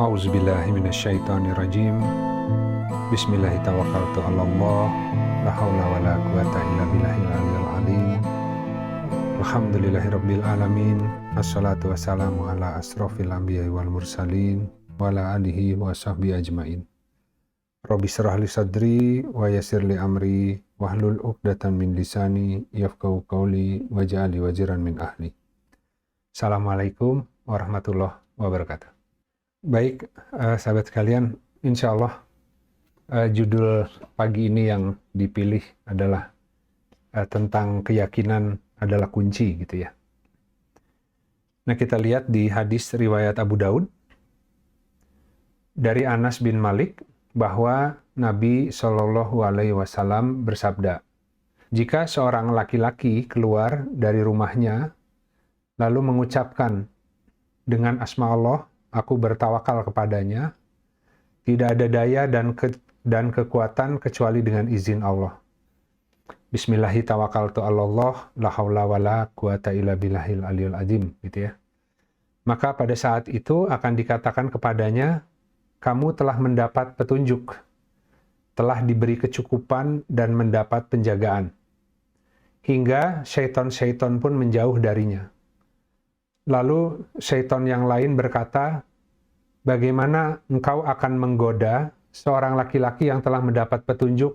A'udzubillahi minasyaitonirrajim. Bismillahirrahmanirrahim. La haula wala quwata illa billahil aliyil azim. Alhamdulillahirabbil alamin. Assalatu wassalamu ala asrofil anbiya'i wal mursalin wa ala alihi wa sahbihi ajmain. Rabbi shrah li sadri wa yassir li amri wahlul 'uqdatam min lisani yafqahu qawli waj'alni waziran min ahli. Assalamualaikum warahmatullahi wabarakatuh. Baik, sahabat sekalian, insya Allah judul pagi ini yang dipilih adalah tentang keyakinan adalah kunci, gitu ya. Nah, kita lihat di hadis riwayat Abu Daud dari Anas bin Malik bahwa Nabi Shallallahu Alaihi Wasallam bersabda, jika seorang laki-laki keluar dari rumahnya lalu mengucapkan dengan asma Allah, aku bertawakal kepadanya, tidak ada daya dan kekuatan kecuali dengan izin Allah. Bismillahi tawakkaltu 'alallah, la haula wala quwata illa billahil aliyil azim, gitu ya. Maka pada saat itu akan dikatakan kepadanya, kamu telah mendapat petunjuk, telah diberi kecukupan dan mendapat penjagaan. Hingga syaitan-syaitan pun menjauh darinya. Lalu syaitan yang lain berkata, bagaimana engkau akan menggoda seorang laki-laki yang telah mendapat petunjuk,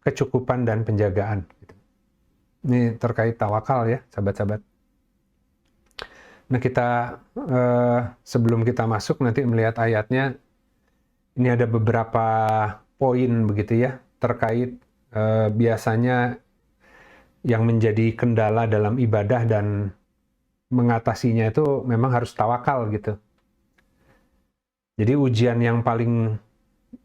kecukupan, dan penjagaan? Ini terkait tawakal ya, sahabat-sahabat. Nah, kita sebelum kita masuk nanti melihat ayatnya, ini ada beberapa poin begitu ya, terkait biasanya yang menjadi kendala dalam ibadah dan mengatasinya itu memang harus tawakal gitu. Jadi ujian yang paling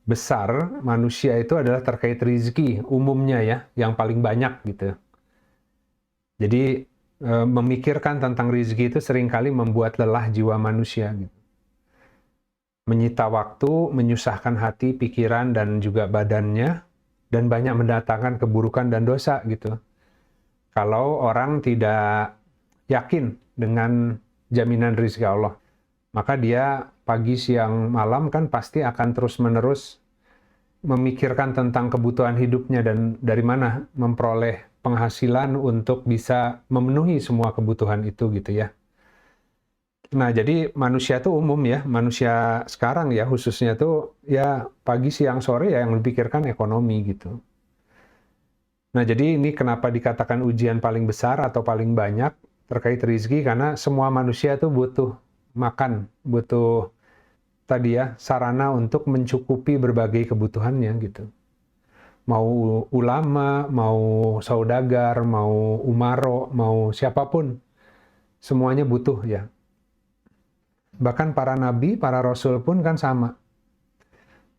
besar manusia itu adalah terkait rizki umumnya ya, yang paling banyak gitu. Jadi memikirkan tentang rizki itu seringkali membuat lelah jiwa manusia gitu. Menyita waktu, menyusahkan hati, pikiran, dan juga badannya, dan banyak mendatangkan keburukan dan dosa gitu. Kalau orang tidak yakin dengan jaminan rezeki Allah, maka dia pagi, siang, malam kan pasti akan terus-menerus memikirkan tentang kebutuhan hidupnya dan dari mana memperoleh penghasilan untuk bisa memenuhi semua kebutuhan itu gitu ya. Nah, jadi manusia itu umum ya, manusia sekarang ya khususnya tuh ya pagi, siang, sore ya yang memikirkan ekonomi gitu. Nah, jadi ini kenapa dikatakan ujian paling besar atau paling banyak terkait rezeki, karena semua manusia itu butuh makan, butuh tadi ya sarana untuk mencukupi berbagai kebutuhannya gitu. Mau ulama, mau saudagar, mau umaro, mau siapapun, semuanya butuh ya. Bahkan para nabi, para rasul pun kan sama.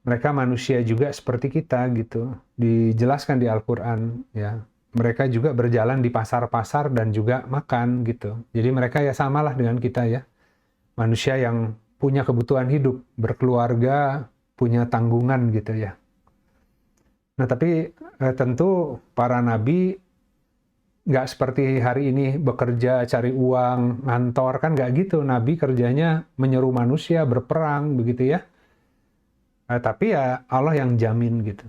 Mereka manusia juga seperti kita gitu. Dijelaskan di Al-Qur'an ya. Mereka juga berjalan di pasar-pasar dan juga makan gitu. Jadi mereka ya samalah dengan kita ya. Manusia yang punya kebutuhan hidup, berkeluarga, punya tanggungan gitu ya. Nah, tapi tentu para nabi nggak seperti hari ini bekerja, cari uang, ngantor, kan nggak gitu. Nabi kerjanya menyeru manusia, berperang begitu ya. Tapi ya Allah yang jamin gitu.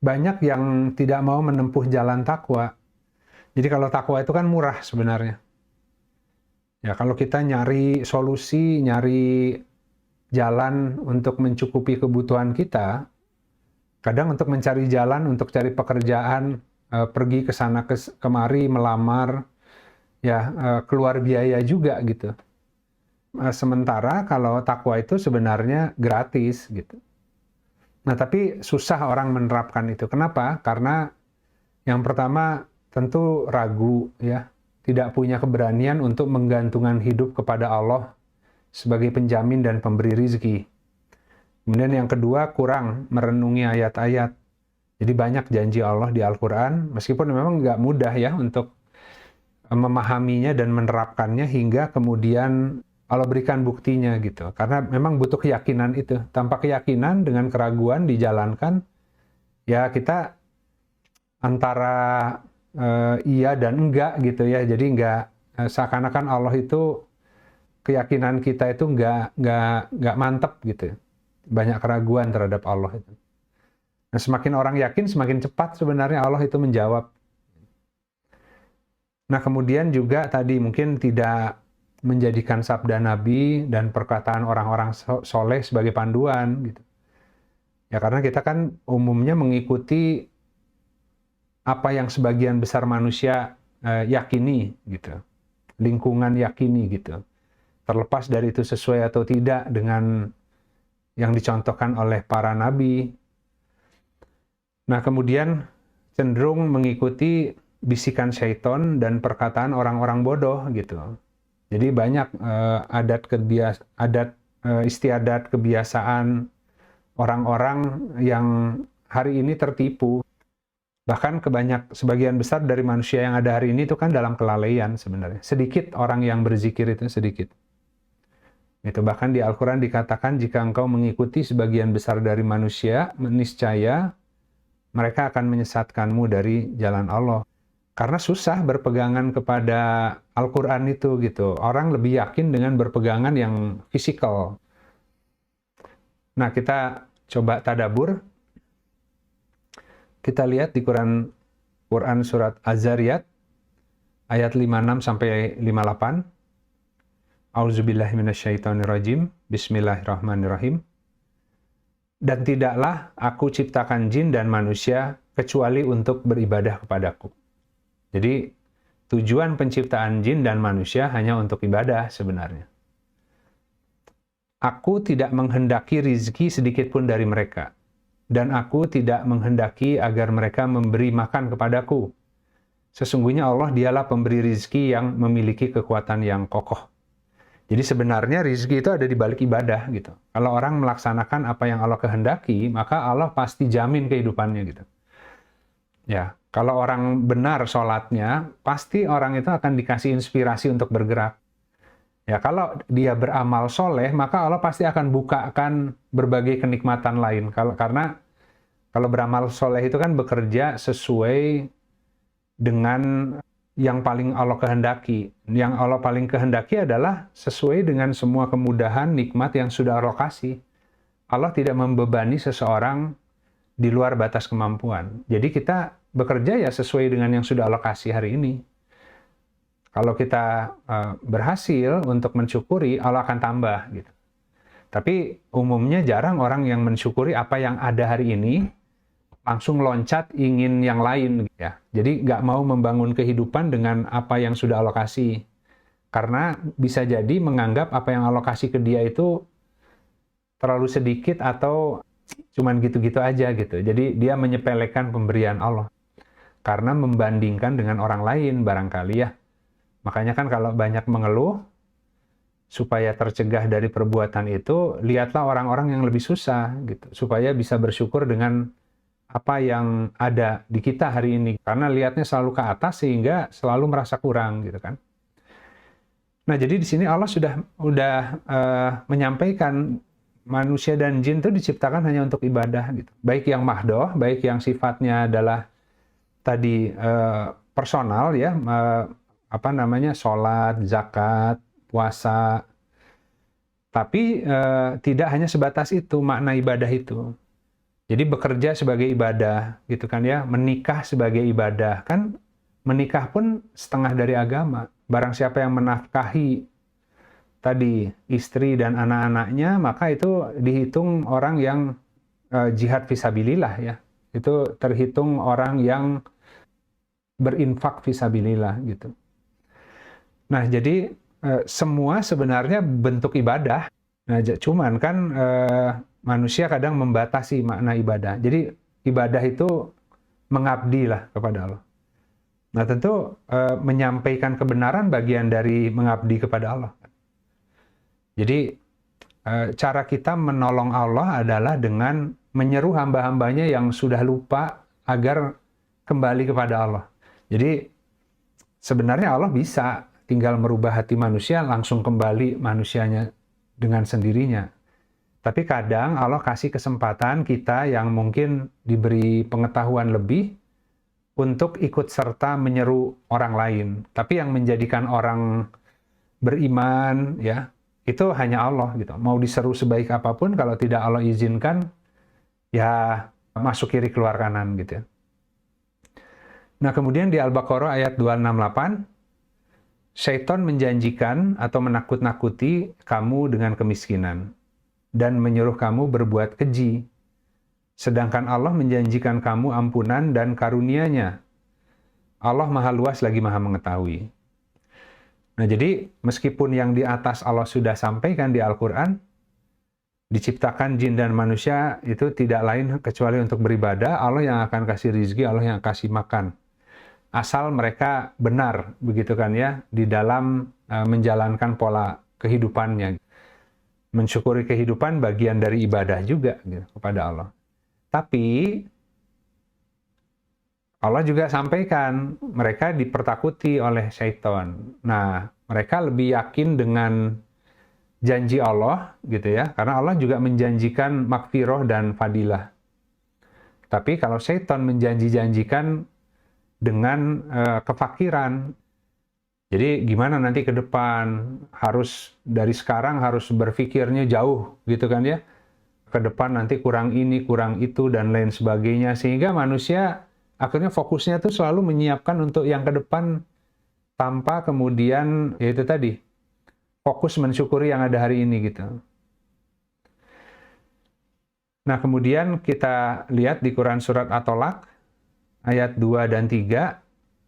Banyak yang tidak mau menempuh jalan takwa. Jadi kalau takwa itu kan murah sebenarnya. Ya, kalau kita nyari solusi, nyari jalan untuk mencukupi kebutuhan kita, kadang untuk mencari jalan, untuk cari pekerjaan, pergi ke sana kemari, melamar, ya keluar biaya juga gitu. Sementara kalau takwa itu sebenarnya gratis gitu. Nah, tapi susah orang menerapkan itu. Kenapa? Karena yang pertama tentu ragu ya, tidak punya keberanian untuk menggantungkan hidup kepada Allah sebagai penjamin dan pemberi rezeki. Kemudian yang kedua, kurang merenungi ayat-ayat. Jadi banyak janji Allah di Al-Quran, meskipun memang nggak mudah ya untuk memahaminya dan menerapkannya hingga kemudian Allah berikan buktinya gitu. Karena memang butuh keyakinan itu. Tanpa keyakinan dengan keraguan dijalankan, ya kita antara iya dan enggak gitu ya. Jadi enggak, seakan-akan Allah itu keyakinan kita itu nggak mantap gitu. Banyak keraguan terhadap Allah itu. Nah, semakin orang yakin, semakin cepat sebenarnya Allah itu menjawab. Nah, kemudian juga tadi mungkin tidak menjadikan sabda Nabi dan perkataan orang-orang soleh sebagai panduan gitu. Ya, karena kita kan umumnya mengikuti apa yang sebagian besar manusia yakini gitu. Lingkungan yakini gitu. Terlepas dari itu sesuai atau tidak dengan yang dicontohkan oleh para nabi. Nah, kemudian cenderung mengikuti bisikan syaitan dan perkataan orang-orang bodoh gitu. Jadi banyak istiadat kebiasaan orang-orang yang hari ini tertipu. Bahkan sebagian besar dari manusia yang ada hari ini itu kan dalam kelalaian sebenarnya. Sedikit orang yang berzikir itu sedikit. Itu bahkan di Al-Quran dikatakan jika engkau mengikuti sebagian besar dari manusia, niscaya mereka akan menyesatkanmu dari jalan Allah. Karena susah berpegangan kepada Al-Quran itu gitu. Orang lebih yakin dengan berpegangan yang fisikal. Nah, kita coba tadabur. Kita lihat di Quran surat Az-Zariyat ayat 56 sampai 58. Auzubillahi minasyaitonirrajim. Bismillahirrahmanirrahim. Dan tidaklah aku ciptakan jin dan manusia kecuali untuk beribadah kepadaku. Jadi tujuan penciptaan jin dan manusia hanya untuk ibadah sebenarnya. Aku tidak menghendaki rizki sedikit pun dari mereka. Dan aku tidak menghendaki agar mereka memberi makan kepadaku. Sesungguhnya Allah dialah pemberi rizki yang memiliki kekuatan yang kokoh. Jadi sebenarnya rizki itu ada di balik ibadah gitu. Kalau orang melaksanakan apa yang Allah kehendaki, maka Allah pasti jamin kehidupannya gitu. Ya, kalau orang benar sholatnya, pasti orang itu akan dikasih inspirasi untuk bergerak. Ya, kalau dia beramal soleh, maka Allah pasti akan bukakan berbagai kenikmatan lain. Karena kalau beramal soleh itu kan bekerja sesuai dengan yang paling Allah kehendaki. Yang Allah paling kehendaki adalah sesuai dengan semua kemudahan, nikmat yang sudah Allah kasih. Allah tidak membebani seseorang di luar batas kemampuan. Jadi kita bekerja ya sesuai dengan yang sudah Allah kasih hari ini. Kalau kita berhasil untuk mensyukuri, Allah akan tambah gitu. Tapi umumnya jarang orang yang mensyukuri apa yang ada hari ini, langsung loncat ingin yang lain ya. Jadi nggak mau membangun kehidupan dengan apa yang sudah Allah kasih. Karena bisa jadi menganggap apa yang Allah kasih ke dia itu terlalu sedikit atau cuman gitu-gitu aja gitu. Jadi dia menyepelekan pemberian Allah. Karena membandingkan dengan orang lain barangkali ya. Makanya kan kalau banyak mengeluh, supaya tercegah dari perbuatan itu, lihatlah orang-orang yang lebih susah gitu. Supaya bisa bersyukur dengan apa yang ada di kita hari ini. Karena lihatnya selalu ke atas sehingga selalu merasa kurang gitu kan. Nah, jadi di sini Allah sudah menyampaikan manusia dan jin itu diciptakan hanya untuk ibadah gitu. Baik yang mahdoh, baik yang sifatnya adalah tadi personal ya, sholat, zakat, puasa. Tapi tidak hanya sebatas itu makna ibadah itu. Jadi bekerja sebagai ibadah, gitu kan ya. Menikah sebagai ibadah. Kan menikah pun setengah dari agama. Barang siapa yang menafkahi tadi istri dan anak-anaknya, maka itu dihitung orang yang jihad fisabilillah ya. Itu terhitung orang yang berinfak fisabilillah gitu. Nah, jadi semua sebenarnya bentuk ibadah. Nah, cuman kan manusia kadang membatasi makna ibadah. Jadi ibadah itu mengabdi lah kepada Allah. Nah, tentu menyampaikan kebenaran bagian dari mengabdi kepada Allah. Jadi cara kita menolong Allah adalah dengan menyeru hamba-hambanya yang sudah lupa agar kembali kepada Allah. Jadi sebenarnya Allah bisa tinggal merubah hati manusia, langsung kembali manusianya dengan sendirinya. Tapi kadang Allah kasih kesempatan kita yang mungkin diberi pengetahuan lebih untuk ikut serta menyeru orang lain. Tapi yang menjadikan orang beriman, ya, itu hanya Allah gitu. Mau diseru sebaik apapun, kalau tidak Allah izinkan, ya masuk kiri keluar kanan gitu ya. Nah, kemudian di Al-Baqarah ayat 268, Syaitan menjanjikan atau menakut-nakuti kamu dengan kemiskinan dan menyuruh kamu berbuat keji. Sedangkan Allah menjanjikan kamu ampunan dan karunia-Nya. Allah Maha Luas lagi Maha Mengetahui. Nah, jadi meskipun yang di atas Allah sudah sampaikan di Al-Quran, diciptakan jin dan manusia itu tidak lain kecuali untuk beribadah, Allah yang akan kasih rizki, Allah yang kasih makan. Asal mereka benar, begitu kan ya, di dalam menjalankan pola kehidupannya. Mensyukuri kehidupan bagian dari ibadah juga gitu, kepada Allah. Tapi Allah juga sampaikan, mereka dipertakuti oleh syaitan. Nah, mereka lebih yakin dengan janji Allah, gitu ya, karena Allah juga menjanjikan makfirah dan fadilah. Tapi kalau syaitan menjanjikan dengan kefakiran, jadi gimana nanti ke depan, harus dari sekarang harus berpikirnya jauh, gitu kan ya, ke depan nanti kurang ini, kurang itu, dan lain sebagainya, sehingga manusia akhirnya fokusnya tuh selalu menyiapkan untuk yang ke depan tanpa kemudian, ya itu tadi, fokus mensyukuri yang ada hari ini gitu. Nah, kemudian kita lihat di Quran Surat At-Tolaq, ayat 2 dan 3,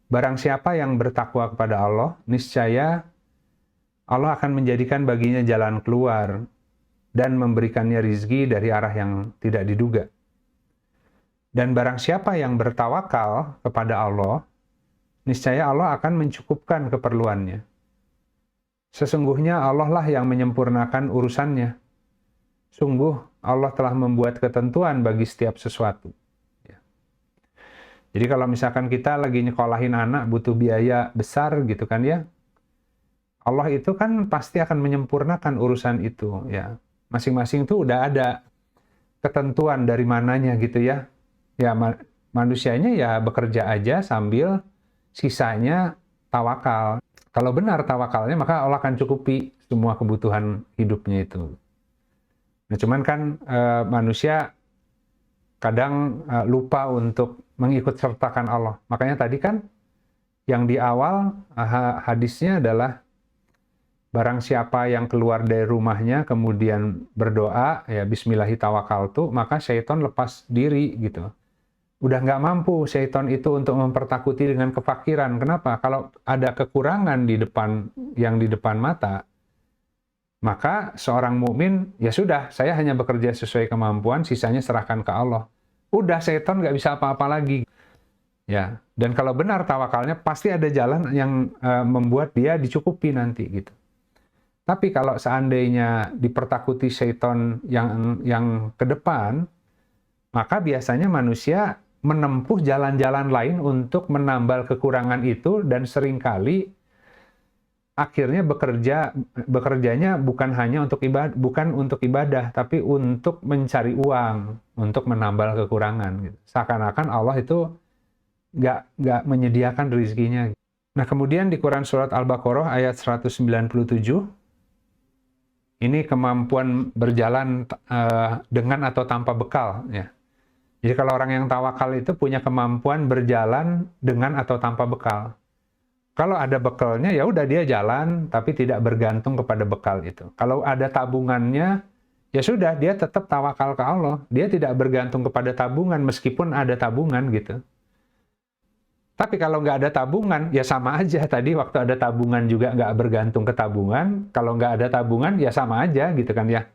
barang siapa yang bertakwa kepada Allah, niscaya Allah akan menjadikan baginya jalan keluar dan memberikannya rizki dari arah yang tidak diduga. Dan barang siapa yang bertawakal kepada Allah, niscaya Allah akan mencukupkan keperluannya. Sesungguhnya Allah lah yang menyempurnakan urusannya. Sungguh Allah telah membuat ketentuan bagi setiap sesuatu. Ya. Jadi kalau misalkan kita lagi nyekolahin anak butuh biaya besar gitu kan ya, Allah itu kan pasti akan menyempurnakan urusan itu. Ya, masing-masing tuh udah ada ketentuan dari mananya gitu ya. Ya, manusianya ya bekerja aja sambil sisanya tawakal. Kalau benar tawakalnya, maka Allah akan cukupi semua kebutuhan hidupnya itu. Nah, cuman kan manusia kadang lupa untuk mengikut sertakan Allah. Makanya tadi kan yang di awal hadisnya adalah barang siapa yang keluar dari rumahnya kemudian berdoa, ya Bismillahi tawakkaltu, maka syaitan lepas diri gitu. Udah nggak mampu syaitan itu untuk mempertakuti dengan kefakiran. Kenapa? Kalau ada kekurangan di depan, yang di depan mata, maka seorang mukmin, ya sudah, saya hanya bekerja sesuai kemampuan, sisanya serahkan ke Allah. Udah, syaitan nggak bisa apa-apa lagi. Ya, dan kalau benar tawakalnya, pasti ada jalan yang membuat dia dicukupi nanti gitu. Tapi kalau seandainya dipertakuti syaitan yang ke depan, maka biasanya manusia menempuh jalan-jalan lain untuk menambal kekurangan itu, dan seringkali akhirnya bekerjanya bukan hanya untuk ibadah, tapi untuk mencari uang, untuk menambal kekurangan. Gitu. Seakan-akan Allah itu nggak menyediakan rezekinya. Nah, kemudian di Quran Surat Al-Baqarah ayat 197, ini kemampuan berjalan dengan atau tanpa bekal, ya. Jadi kalau orang yang tawakal itu punya kemampuan berjalan dengan atau tanpa bekal. Kalau ada bekalnya, ya udah dia jalan, tapi tidak bergantung kepada bekal itu. Kalau ada tabungannya, ya sudah, dia tetap tawakal ke Allah. Dia tidak bergantung kepada tabungan, meskipun ada tabungan gitu. Tapi kalau nggak ada tabungan, ya sama aja. Tadi waktu ada tabungan juga nggak bergantung ke tabungan. Kalau nggak ada tabungan, ya sama aja gitu kan ya.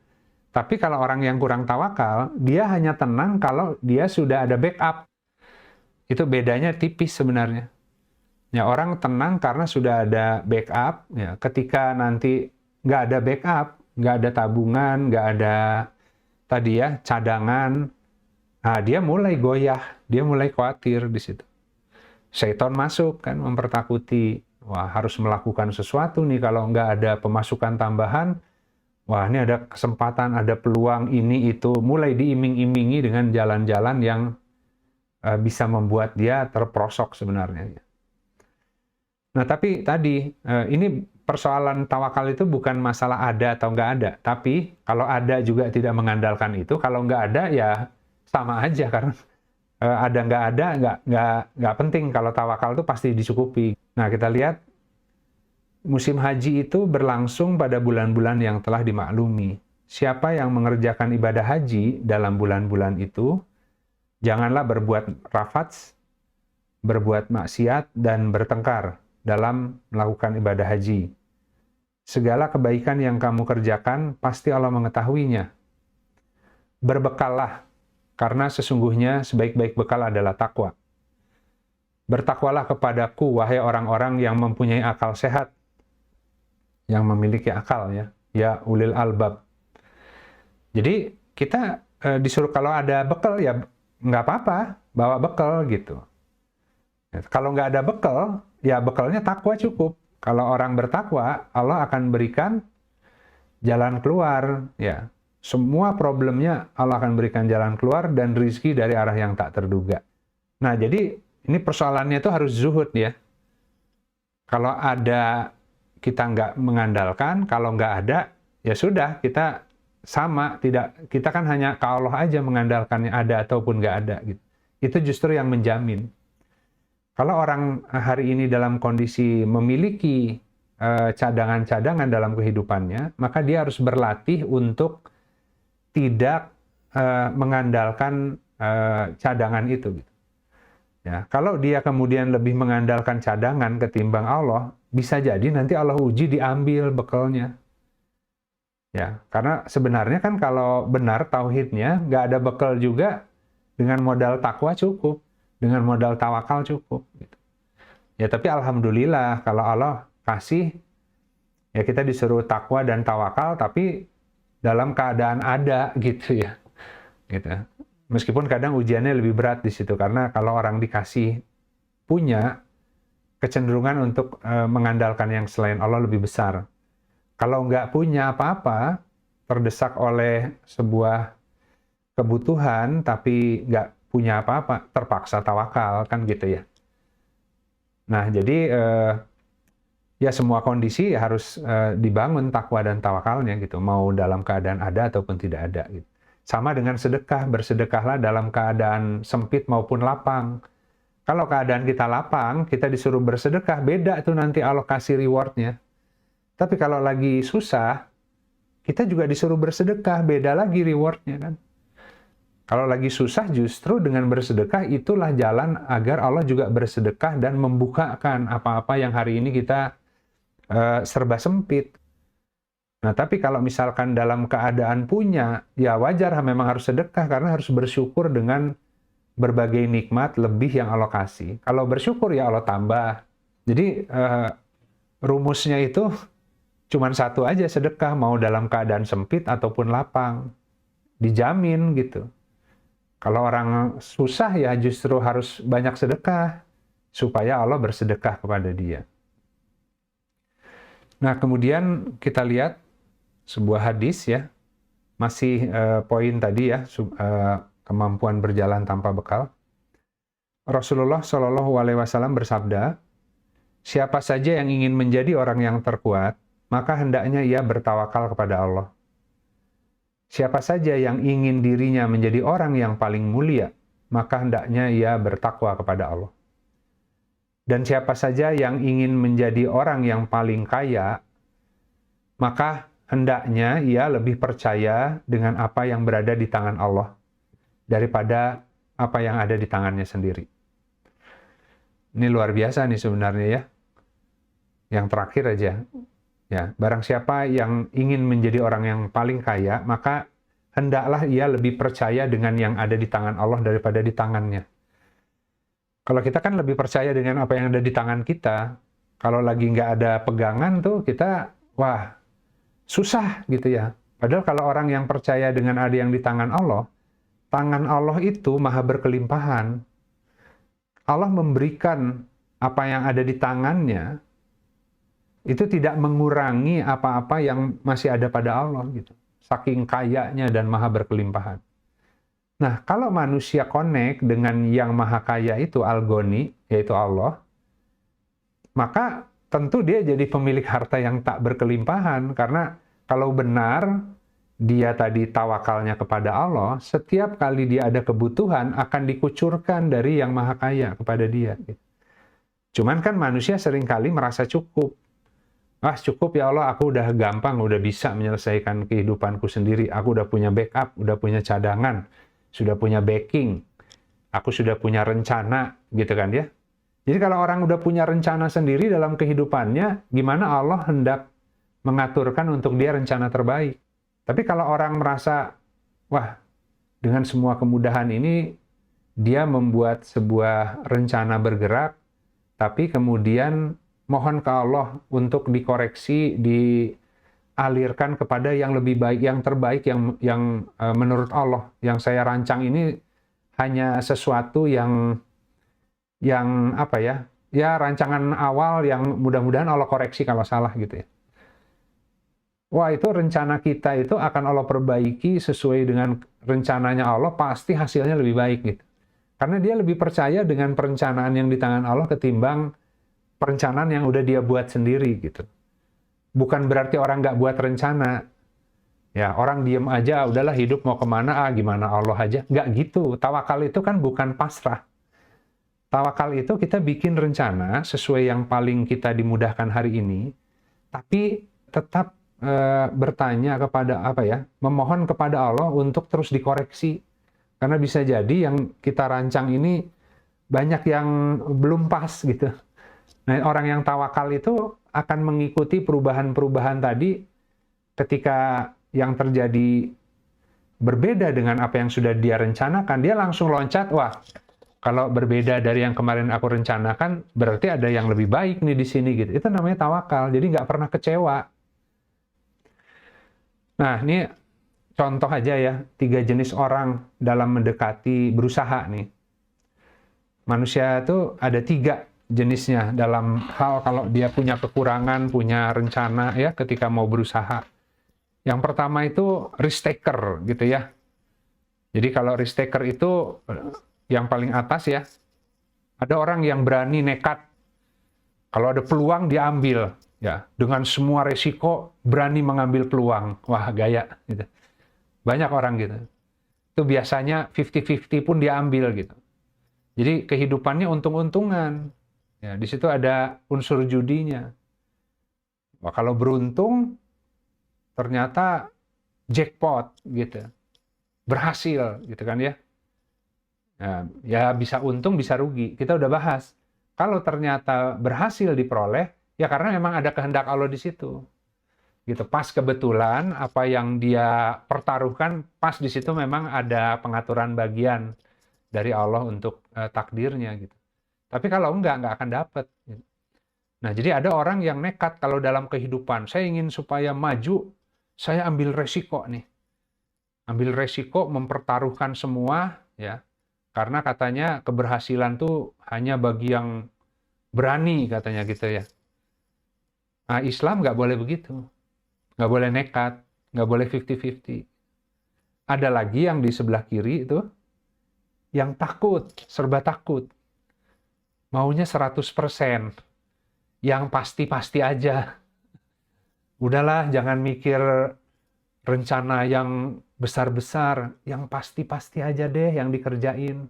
Tapi kalau orang yang kurang tawakal, dia hanya tenang kalau dia sudah ada backup. Itu bedanya tipis sebenarnya. Ya, orang tenang karena sudah ada backup. Ya, ketika nanti nggak ada backup, nggak ada tabungan, nggak ada tadi ya cadangan, nah dia mulai goyah, dia mulai khawatir di situ. Syaitan masuk kan mempertakuti. Wah, harus melakukan sesuatu nih kalau nggak ada pemasukan tambahan. Wah, ini ada kesempatan, ada peluang ini itu, mulai diiming-imingi dengan jalan-jalan yang bisa membuat dia terperosok sebenarnya. Nah, tapi tadi ini persoalan tawakal itu bukan masalah ada atau nggak ada, tapi kalau ada juga tidak mengandalkan itu, kalau nggak ada ya sama aja, karena ada nggak ada nggak penting. Kalau tawakal itu pasti dicukupi. Nah, kita lihat musim haji itu berlangsung pada bulan-bulan yang telah dimaklumi. Siapa yang mengerjakan ibadah haji dalam bulan-bulan itu, janganlah berbuat rafats, berbuat maksiat, dan bertengkar dalam melakukan ibadah haji. Segala kebaikan yang kamu kerjakan, pasti Allah mengetahuinya. Berbekallah, karena sesungguhnya sebaik-baik bekal adalah takwa. Bertakwalah kepadaku, wahai orang-orang yang mempunyai akal sehat, yang memiliki akal, ya ulil albab. Jadi kita disuruh kalau ada bekal ya nggak apa-apa, bawa bekal gitu. Kalau nggak ada bekal, ya bekalnya takwa cukup. Kalau orang bertakwa, Allah akan berikan jalan keluar, ya. Semua problemnya Allah akan berikan jalan keluar dan rizki dari arah yang tak terduga. Nah, jadi ini persoalannya itu harus zuhud, ya. Kalau ada, kita nggak mengandalkan. Kalau nggak ada, ya sudah, kita sama. Kita kan hanya ke Allah aja mengandalkannya, ada ataupun nggak ada. Gitu. Itu justru yang menjamin. Kalau orang hari ini dalam kondisi memiliki cadangan-cadangan dalam kehidupannya, maka dia harus berlatih untuk tidak mengandalkan cadangan itu. Ya, kalau dia kemudian lebih mengandalkan cadangan ketimbang Allah, bisa jadi nanti Allah uji diambil bekalnya. Ya, karena sebenarnya kan kalau benar tauhidnya, nggak ada bekal juga, dengan modal takwa cukup, dengan modal tawakal cukup. Gitu. Ya, tapi alhamdulillah kalau Allah kasih, ya kita disuruh takwa dan tawakal, tapi dalam keadaan ada gitu ya. Gitu. Meskipun kadang ujiannya lebih berat di situ, karena kalau orang dikasih punya kecenderungan untuk mengandalkan yang selain Allah lebih besar. Kalau nggak punya apa-apa, terdesak oleh sebuah kebutuhan tapi nggak punya apa-apa, terpaksa tawakal, kan gitu ya. Nah, jadi ya semua kondisi harus dibangun takwa dan tawakalnya gitu, mau dalam keadaan ada ataupun tidak ada gitu. Sama dengan sedekah, bersedekahlah dalam keadaan sempit maupun lapang. Kalau keadaan kita lapang, kita disuruh bersedekah, beda tuh nanti alokasi rewardnya. Tapi kalau lagi susah, kita juga disuruh bersedekah, beda lagi rewardnya kan. Kalau lagi susah, justru dengan bersedekah itulah jalan agar Allah juga bersedekah dan membukakan apa-apa yang hari ini kita serba sempit. Nah, tapi kalau misalkan dalam keadaan punya, ya wajar memang harus sedekah, karena harus bersyukur dengan berbagai nikmat lebih yang Allah kasih. Kalau bersyukur ya Allah tambah. Jadi rumusnya itu cuman satu aja, sedekah, mau dalam keadaan sempit ataupun lapang. Dijamin gitu. Kalau orang susah ya justru harus banyak sedekah, supaya Allah bersedekah kepada dia. Nah, kemudian kita lihat sebuah hadis ya, masih poin tadi ya, kemampuan berjalan tanpa bekal. Rasulullah Shallallahu Alaihi Wasallam bersabda, siapa saja yang ingin menjadi orang yang terkuat, maka hendaknya ia bertawakal kepada Allah. Siapa saja yang ingin dirinya menjadi orang yang paling mulia, maka hendaknya ia bertakwa kepada Allah. Dan siapa saja yang ingin menjadi orang yang paling kaya, maka hendaknya ia lebih percaya dengan apa yang berada di tangan Allah daripada apa yang ada di tangannya sendiri. Ini luar biasa nih sebenarnya ya. Yang terakhir aja. Ya, barang siapa yang ingin menjadi orang yang paling kaya, maka hendaklah ia lebih percaya dengan yang ada di tangan Allah daripada di tangannya. Kalau kita kan lebih percaya dengan apa yang ada di tangan kita. Kalau lagi nggak ada pegangan tuh kita, wah, susah gitu ya. Padahal kalau orang yang percaya dengan ada yang di tangan Allah itu maha berkelimpahan. Allah memberikan apa yang ada di tangannya, itu tidak mengurangi apa-apa yang masih ada pada Allah gitu. Saking kayanya dan maha berkelimpahan. Nah, kalau manusia connect dengan yang maha kaya itu, Al-Ghani, yaitu Allah, maka tentu dia jadi pemilik harta yang tak berkelimpahan, karena kalau benar dia tadi tawakalnya kepada Allah, setiap kali dia ada kebutuhan akan dikucurkan dari yang maha kaya kepada dia. Cuman kan manusia seringkali merasa cukup. Ah, cukup ya Allah, aku udah gampang, udah bisa menyelesaikan kehidupanku sendiri. Aku udah punya backup, udah punya cadangan, sudah punya backing, aku sudah punya rencana, gitu kan ya. Jadi kalau orang udah punya rencana sendiri dalam kehidupannya, gimana Allah hendak mengaturkan untuk dia rencana terbaik. Tapi kalau orang merasa, wah, dengan semua kemudahan ini, dia membuat sebuah rencana bergerak, tapi kemudian mohon ke Allah untuk dikoreksi, dialirkan kepada yang lebih baik, yang terbaik, yang menurut Allah. Yang saya rancang ini hanya sesuatu yang apa ya, ya rancangan awal yang mudah-mudahan Allah koreksi kalau salah gitu ya. Wah, itu rencana kita itu akan Allah perbaiki sesuai dengan rencananya Allah, pasti hasilnya lebih baik gitu. Karena dia lebih percaya dengan perencanaan yang di tangan Allah ketimbang perencanaan yang udah dia buat sendiri gitu. Bukan berarti orang nggak buat rencana. Ya, orang diem aja, udahlah hidup mau kemana, gimana Allah aja. Nggak gitu. Tawakal itu kan bukan pasrah. Tawakal itu kita bikin rencana sesuai yang paling kita dimudahkan hari ini, tapi tetap bertanya kepada memohon kepada Allah untuk terus dikoreksi, karena bisa jadi yang kita rancang ini banyak yang belum pas gitu. Nah, orang yang tawakal itu akan mengikuti perubahan-perubahan tadi. Ketika yang terjadi berbeda dengan apa yang sudah dia rencanakan, dia langsung loncat, wah, kalau berbeda dari yang kemarin aku rencanakan, berarti ada yang lebih baik nih di sini gitu. Itu namanya tawakal. Jadi nggak pernah kecewa. Nah, ini contoh aja ya, 3 jenis orang dalam mendekati berusaha nih. Manusia itu ada 3 jenisnya dalam hal kalau dia punya kekurangan, punya rencana ya ketika mau berusaha. Yang pertama itu risk taker gitu ya. Jadi kalau risk taker itu yang paling atas ya, ada orang yang berani nekat. Kalau ada peluang dia ambil. Ya, dengan semua resiko berani mengambil peluang. Wah, gaya gitu. Banyak orang gitu. Itu biasanya 50-50 pun dia ambil gitu. Jadi kehidupannya untung-untungan. Ya, di situ ada unsur judinya. Wah, kalau beruntung ternyata jackpot gitu. Berhasil gitu kan ya. Nah, ya bisa untung bisa rugi. Kita udah bahas. Kalau ternyata berhasil diperoleh, ya karena memang ada kehendak Allah di situ. Gitu, pas kebetulan apa yang dia pertaruhkan pas di situ memang ada pengaturan bagian dari Allah untuk takdirnya gitu. Tapi kalau nggak akan dapet. Gitu. Nah, jadi ada orang yang nekat kalau dalam kehidupan, saya ingin supaya maju, saya ambil resiko nih. Ambil resiko mempertaruhkan semua ya. Karena katanya keberhasilan tuh hanya bagi yang berani katanya gitu ya. Nah, Islam nggak boleh begitu. Nggak boleh nekat, nggak boleh 50-50. Ada lagi yang di sebelah kiri itu, yang takut, serba takut. Maunya 100%. Yang pasti-pasti aja. Udahlah, jangan mikir rencana yang besar-besar, yang pasti-pasti aja deh yang dikerjain.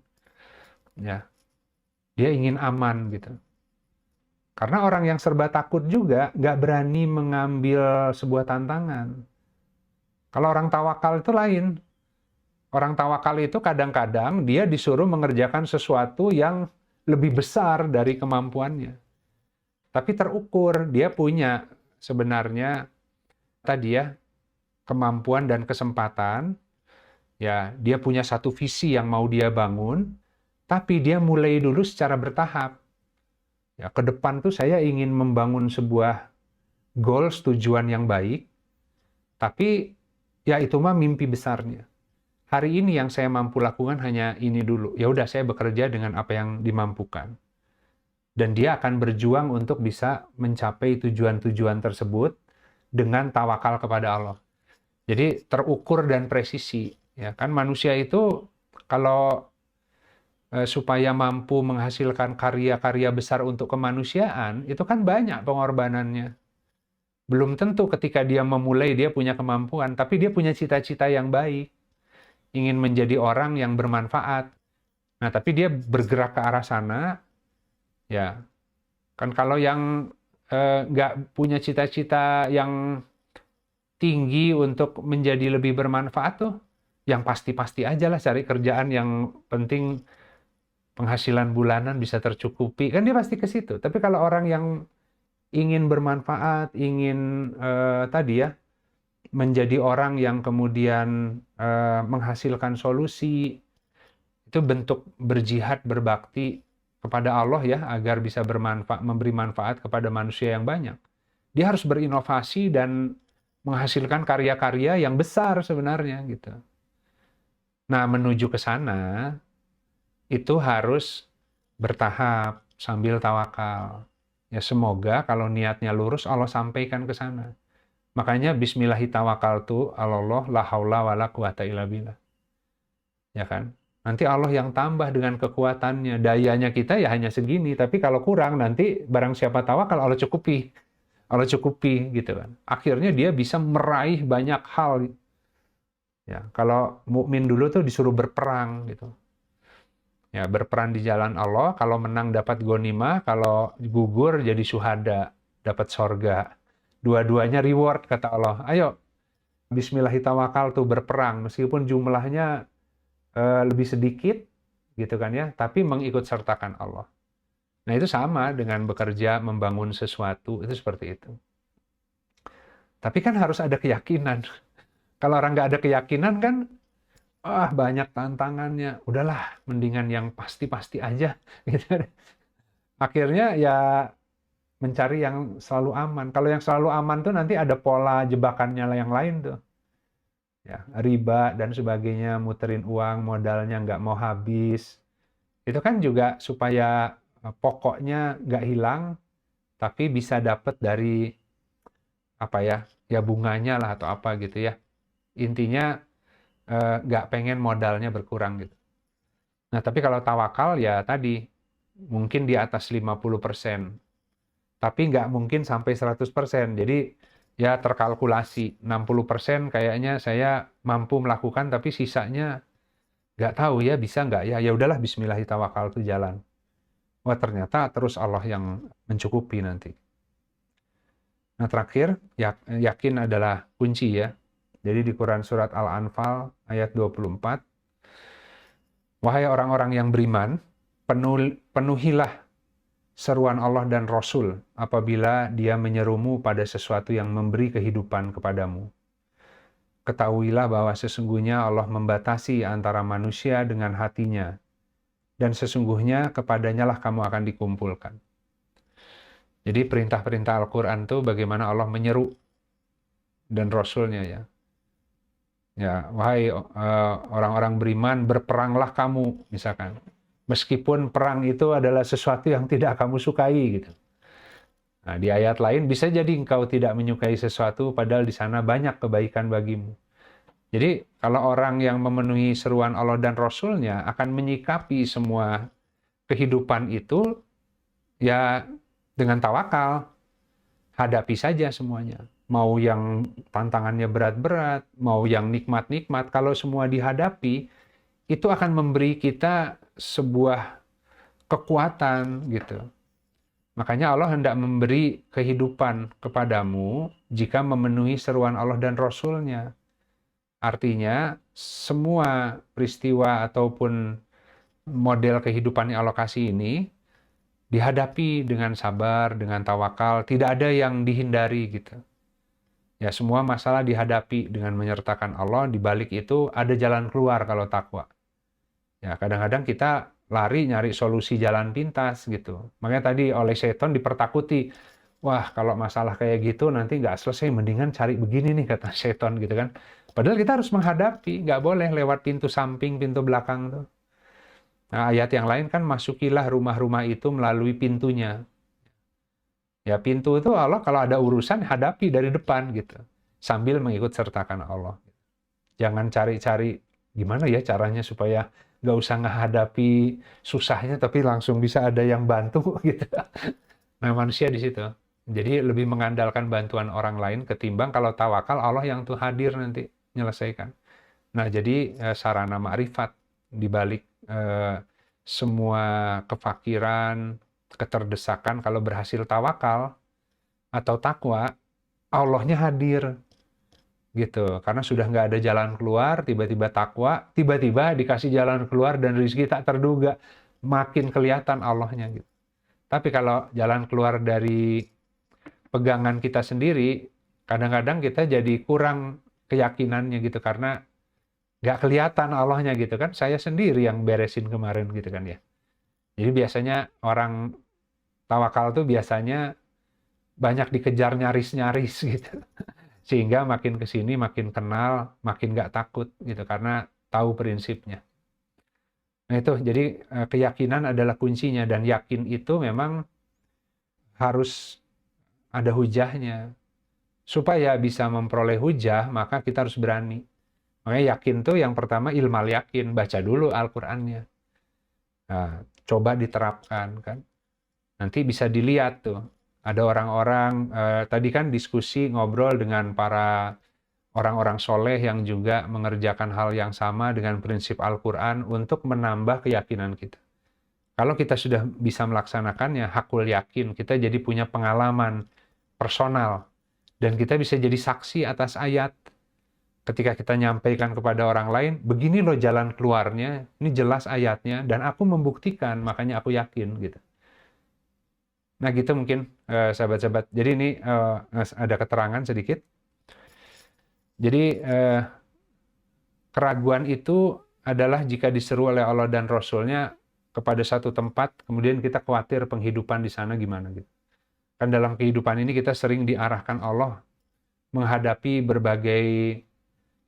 Ya. Dia ingin aman gitu. Karena orang yang serba takut juga nggak berani mengambil sebuah tantangan. Kalau orang tawakal itu lain. Orang tawakal itu kadang-kadang dia disuruh mengerjakan sesuatu yang lebih besar dari kemampuannya. Tapi terukur, dia punya sebenarnya tadi ya, kemampuan dan kesempatan. Ya, dia punya satu visi yang mau dia bangun, tapi dia mulai dulu secara bertahap. Ya, ke depan tuh saya ingin membangun sebuah goals, tujuan yang baik, tapi ya itu mah mimpi besarnya. Hari ini yang saya mampu lakukan hanya ini dulu. Ya udah, saya bekerja dengan apa yang dimampukan. Dan dia akan berjuang untuk bisa mencapai tujuan-tujuan tersebut dengan tawakal kepada Allah. Jadi terukur dan presisi. Ya kan manusia itu kalau supaya mampu menghasilkan karya-karya besar untuk kemanusiaan, itu kan banyak pengorbanannya. Belum tentu ketika dia memulai dia punya kemampuan, tapi dia punya cita-cita yang baik, ingin menjadi orang yang bermanfaat. Nah, tapi dia bergerak ke arah sana, ya kan kalau yang nggak punya cita-cita yang tinggi untuk menjadi lebih bermanfaat tuh, yang pasti-pasti aja lah, cari kerjaan yang penting penghasilan bulanan bisa tercukupi, kan dia pasti ke situ. Tapi kalau orang yang ingin bermanfaat, ingin tadi ya, menjadi orang yang kemudian menghasilkan solusi, itu bentuk berjihad, berbakti kepada Allah ya, agar bisa memberi manfaat kepada manusia yang banyak. Dia harus berinovasi dan menghasilkan karya-karya yang besar sebenarnya gitu. Nah, menuju ke sana itu harus bertahap sambil tawakal. Ya semoga kalau niatnya lurus Allah sampaikan ke sana. Makanya bismillahirrahmanirrahim, Allah la haula wala quwata illa billah. Ya kan? Nanti Allah yang tambah dengan kekuatannya. Dayanya kita ya hanya segini, tapi kalau kurang nanti barang siapa tawakal Allah cukupi. Allah cukupi gitu kan. Akhirnya dia bisa meraih banyak hal. Ya, kalau mukmin dulu tuh disuruh berperang gitu. Ya, berperang di jalan Allah, kalau menang dapat ghanimah, kalau gugur jadi syuhada, dapat sorga. Dua-duanya reward kata Allah. Ayo, bismillahirrahmanirrahim tuh berperang meskipun jumlahnya lebih sedikit gitu kan ya, tapi mengikut sertakan Allah. Nah, itu sama dengan bekerja, membangun sesuatu, itu seperti itu. Tapi kan harus ada keyakinan. Kalau orang nggak ada keyakinan kan, banyak tantangannya. Udahlah, mendingan yang pasti-pasti aja. Gitu. Akhirnya ya mencari yang selalu aman. Kalau yang selalu aman tuh nanti ada pola jebakannya yang lain tuh. Ya, riba dan sebagainya, muterin uang, modalnya nggak mau habis. Itu kan juga supaya pokoknya nggak hilang, tapi bisa dapat dari apa ya bunganya lah atau apa gitu ya. Intinya nggak pengen modalnya berkurang gitu. Nah, tapi kalau tawakal ya tadi, mungkin di atas 50%, tapi nggak mungkin sampai 100%. Jadi ya terkalkulasi, 60% kayaknya saya mampu melakukan, tapi sisanya nggak tahu ya bisa nggak ya. Ya udahlah, bismillahirrahmanirrahim itu jalan. Wah, ternyata terus Allah yang mencukupi nanti. Nah, terakhir, yakin adalah kunci ya. Jadi di Quran Surat Al-Anfal ayat 24, wahai orang-orang yang beriman, penuhilah seruan Allah dan Rasul apabila dia menyerumu pada sesuatu yang memberi kehidupan kepadamu. Ketahuilah bahwa sesungguhnya Allah membatasi antara manusia dengan hatinya, dan sesungguhnya kepadanya lah kamu akan dikumpulkan. Jadi perintah-perintah Al-Quran itu bagaimana Allah menyeru dan Rasulnya ya. Ya, wahai orang-orang beriman, berperanglah kamu, misalkan. Meskipun perang itu adalah sesuatu yang tidak kamu sukai gitu. Nah, di ayat lain bisa jadi engkau tidak menyukai sesuatu padahal di sana banyak kebaikan bagimu. Jadi kalau orang yang memenuhi seruan Allah dan Rasul-Nya akan menyikapi semua kehidupan itu ya dengan tawakal. Hadapi saja semuanya. Mau yang tantangannya berat-berat, mau yang nikmat-nikmat, kalau semua dihadapi, itu akan memberi kita sebuah kekuatan gitu. Makanya Allah hendak memberi kehidupan kepadamu jika memenuhi seruan Allah dan Rasul-Nya. Artinya, semua peristiwa ataupun model kehidupan yang Allah kasih ini dihadapi dengan sabar, dengan tawakal, tidak ada yang dihindari gitu. Ya, semua masalah dihadapi dengan menyertakan Allah, di balik itu ada jalan keluar kalau takwa. Ya, kadang-kadang kita lari nyari solusi jalan pintas gitu. Makanya tadi oleh setan dipertakuti, wah kalau masalah kayak gitu nanti nggak selesai, mendingan cari begini nih kata setan gitu kan. Padahal kita harus menghadapi, nggak boleh lewat pintu samping, pintu belakang tuh. Nah, ayat yang lain kan masukilah rumah-rumah itu melalui pintunya. Ya, pintu itu Allah kalau ada urusan hadapi dari depan gitu. Sambil mengikut sertakan Allah. Jangan cari-cari gimana ya caranya supaya nggak usah menghadapi susahnya, tapi langsung bisa ada yang bantu gitu. Nah, manusia di situ. Jadi lebih mengandalkan bantuan orang lain ketimbang kalau tawakal Allah yang tuh hadir nanti menyelesaikan. Nah, jadi sarana ma'rifat di balik semua kefakiran, keterdesakan, kalau berhasil tawakal atau takwa, Allahnya hadir gitu. Karena sudah nggak ada jalan keluar, tiba-tiba takwa, tiba-tiba dikasih jalan keluar dan rezeki tak terduga, makin kelihatan Allahnya gitu. Tapi kalau jalan keluar dari pegangan kita sendiri, kadang-kadang kita jadi kurang keyakinannya gitu, karena nggak kelihatan Allahnya gitu kan. Saya sendiri yang beresin kemarin gitu kan ya. Jadi biasanya orang tawakal tuh biasanya banyak dikejar nyaris-nyaris gitu. Sehingga makin kesini makin kenal, makin nggak takut gitu, karena tahu prinsipnya. Nah itu, jadi keyakinan adalah kuncinya, dan yakin itu memang harus ada hujahnya. Supaya bisa memperoleh hujah, maka kita harus berani. Makanya yakin tuh yang pertama ilmal yakin, baca dulu Al-Qur'annya. Nah, coba diterapkan kan. Nanti bisa dilihat tuh. Ada orang-orang, tadi kan diskusi ngobrol dengan para orang-orang soleh yang juga mengerjakan hal yang sama dengan prinsip Al-Quran untuk menambah keyakinan kita. Kalau kita sudah bisa melaksanakannya, hakul yakin, kita jadi punya pengalaman personal. Dan kita bisa jadi saksi atas ayat. Ketika kita nyampaikan kepada orang lain, begini loh jalan keluarnya, ini jelas ayatnya, dan aku membuktikan, makanya aku yakin gitu. Nah gitu mungkin sahabat-sahabat. Jadi ini ada keterangan sedikit. Jadi keraguan itu adalah jika diseru oleh Allah dan Rasul-Nya kepada satu tempat, kemudian kita khawatir penghidupan di sana gimana gitu. Kan dalam kehidupan ini kita sering diarahkan Allah menghadapi berbagai,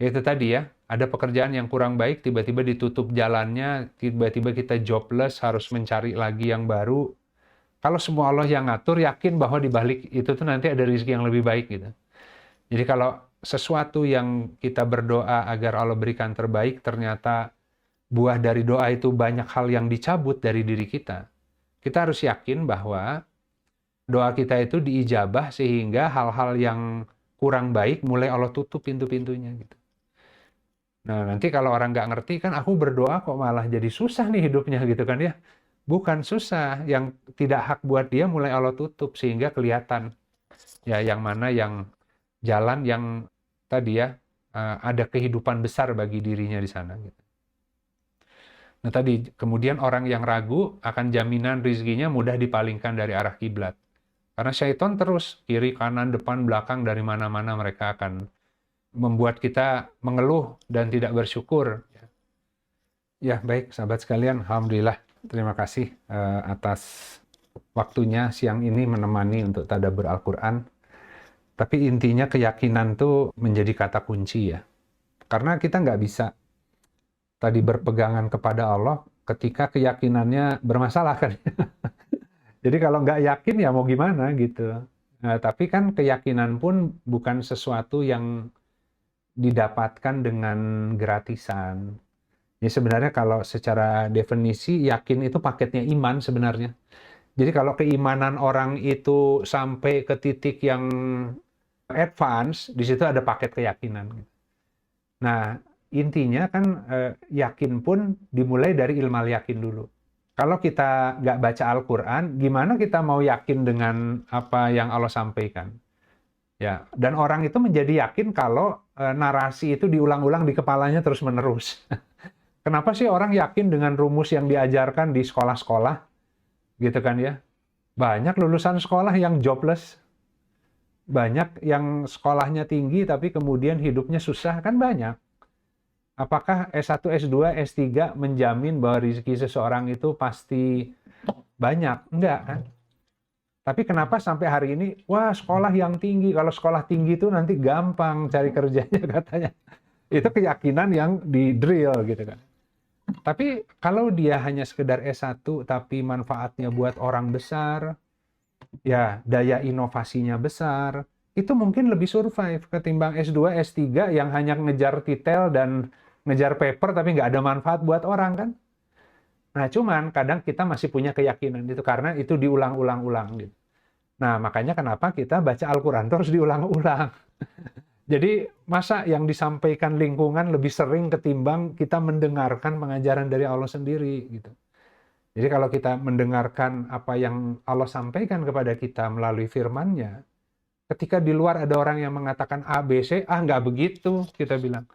itu tadi ya, ada pekerjaan yang kurang baik, tiba-tiba ditutup jalannya, tiba-tiba kita jobless, harus mencari lagi yang baru. Kalau semua Allah yang ngatur, yakin bahwa di balik itu tuh nanti ada rezeki yang lebih baik gitu. Jadi kalau sesuatu yang kita berdoa agar Allah berikan terbaik, ternyata buah dari doa itu banyak hal yang dicabut dari diri kita. Kita harus yakin bahwa doa kita itu diijabah, sehingga hal-hal yang kurang baik mulai Allah tutup pintu-pintunya gitu. Nah nanti kalau orang nggak ngerti kan, aku berdoa kok malah jadi susah nih hidupnya gitu kan ya. Bukan susah, yang tidak hak buat dia mulai Allah tutup, sehingga kelihatan ya yang mana yang jalan yang tadi ya ada kehidupan besar bagi dirinya di sana gitu. Nah tadi kemudian orang yang ragu akan jaminan rezekinya mudah dipalingkan dari arah kiblat. Karena syaitan terus kiri, kanan, depan, belakang, dari mana-mana mereka akan membuat kita mengeluh dan tidak bersyukur. Ya baik sahabat sekalian, alhamdulillah, terima kasih atas waktunya siang ini menemani untuk tadabbur Al-Quran. Tapi intinya keyakinan tuh menjadi kata kunci ya. Karena kita nggak bisa tadi berpegangan kepada Allah ketika keyakinannya bermasalah kan. Jadi kalau nggak yakin ya mau gimana gitu. Nah, tapi kan keyakinan pun bukan sesuatu yang didapatkan dengan gratisan. Ya sebenarnya kalau secara definisi yakin itu paketnya iman sebenarnya. Jadi kalau keimanan orang itu sampai ke titik yang advance, di situ ada paket keyakinan. Nah, intinya kan yakin pun dimulai dari ilmal yakin dulu. Kalau kita nggak baca Al-Quran, gimana kita mau yakin dengan apa yang Allah sampaikan? Ya, dan orang itu menjadi yakin kalau narasi itu diulang-ulang di kepalanya terus-menerus. Kenapa sih orang yakin dengan rumus yang diajarkan di sekolah-sekolah? Gitu kan ya. Banyak lulusan sekolah yang jobless. Banyak yang sekolahnya tinggi tapi kemudian hidupnya susah, kan banyak. Apakah S1, S2, S3 menjamin bahwa rezeki seseorang itu pasti banyak? Enggak kan? Tapi kenapa sampai hari ini, wah sekolah yang tinggi, kalau sekolah tinggi itu nanti gampang cari kerjanya katanya. Itu keyakinan yang di drill gitu kan. Tapi kalau dia hanya sekedar S1 tapi manfaatnya buat orang besar, ya daya inovasinya besar, itu mungkin lebih survive ketimbang S2, S3 yang hanya ngejar titel dan ngejar paper tapi nggak ada manfaat buat orang kan. Nah, cuman kadang kita masih punya keyakinan itu karena itu diulang-ulang-ulang gitu. Nah, makanya kenapa kita baca Al-Quran terus diulang-ulang. Jadi, masa yang disampaikan lingkungan lebih sering ketimbang kita mendengarkan pengajaran dari Allah sendiri gitu. Jadi kalau kita mendengarkan apa yang Allah sampaikan kepada kita melalui firman-Nya, ketika di luar ada orang yang mengatakan A, B, C, nggak begitu, kita bilang.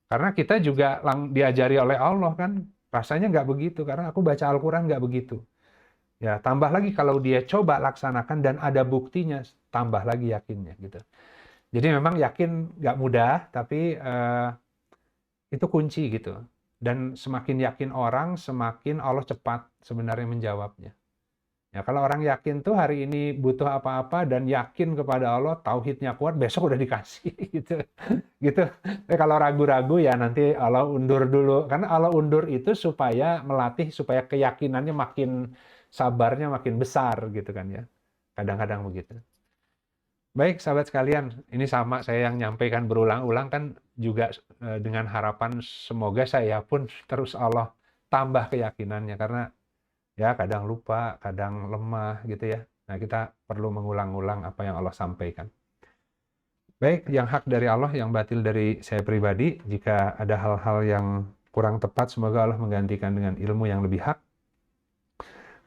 Karena kita juga diajari oleh Allah kan, rasanya nggak begitu, karena aku baca Al-Quran nggak begitu. Ya, tambah lagi kalau dia coba laksanakan dan ada buktinya, tambah lagi yakinnya gitu. Jadi memang yakin nggak mudah, tapi itu kunci gitu. Dan semakin yakin orang, semakin Allah cepat sebenarnya menjawabnya. Ya, kalau orang yakin tuh hari ini butuh apa-apa dan yakin kepada Allah, tauhidnya kuat, besok udah dikasih gitu. Gitu. Tapi kalau ragu-ragu ya nanti Allah undur dulu. Karena Allah undur itu supaya melatih supaya keyakinannya makin sabarnya makin besar gitu kan ya. Kadang-kadang begitu. Baik, sahabat sekalian, ini sama saya yang nyampaikan berulang-ulang kan juga dengan harapan semoga saya pun terus Allah tambah keyakinannya karena ya kadang lupa, kadang lemah gitu ya. Nah, kita perlu mengulang-ulang apa yang Allah sampaikan. Baik, yang hak dari Allah, yang batil dari saya pribadi. Jika ada hal-hal yang kurang tepat, semoga Allah menggantikan dengan ilmu yang lebih hak.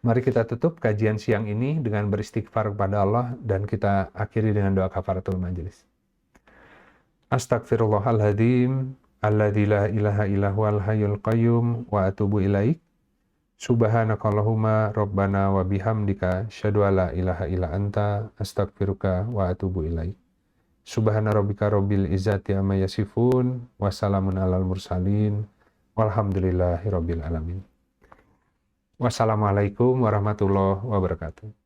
Mari kita tutup kajian siang ini dengan beristighfar kepada Allah dan kita akhiri dengan doa kafaratul majelis. Astagfirullahaladzim, alladzi la ilaha illa huwal hayyul qayyum wa atubu ilaik. Subhanakallahumma rabbana wa bihamdika asyhadu an la ilaha illa anta astaghfiruka wa atubu ilaik. Subhana rabbika rabbil izzati amma yasifun wa salamun alal mursalin walhamdulillahi rabbil alamin. Wassalamualaikum warahmatullahi wabarakatuh.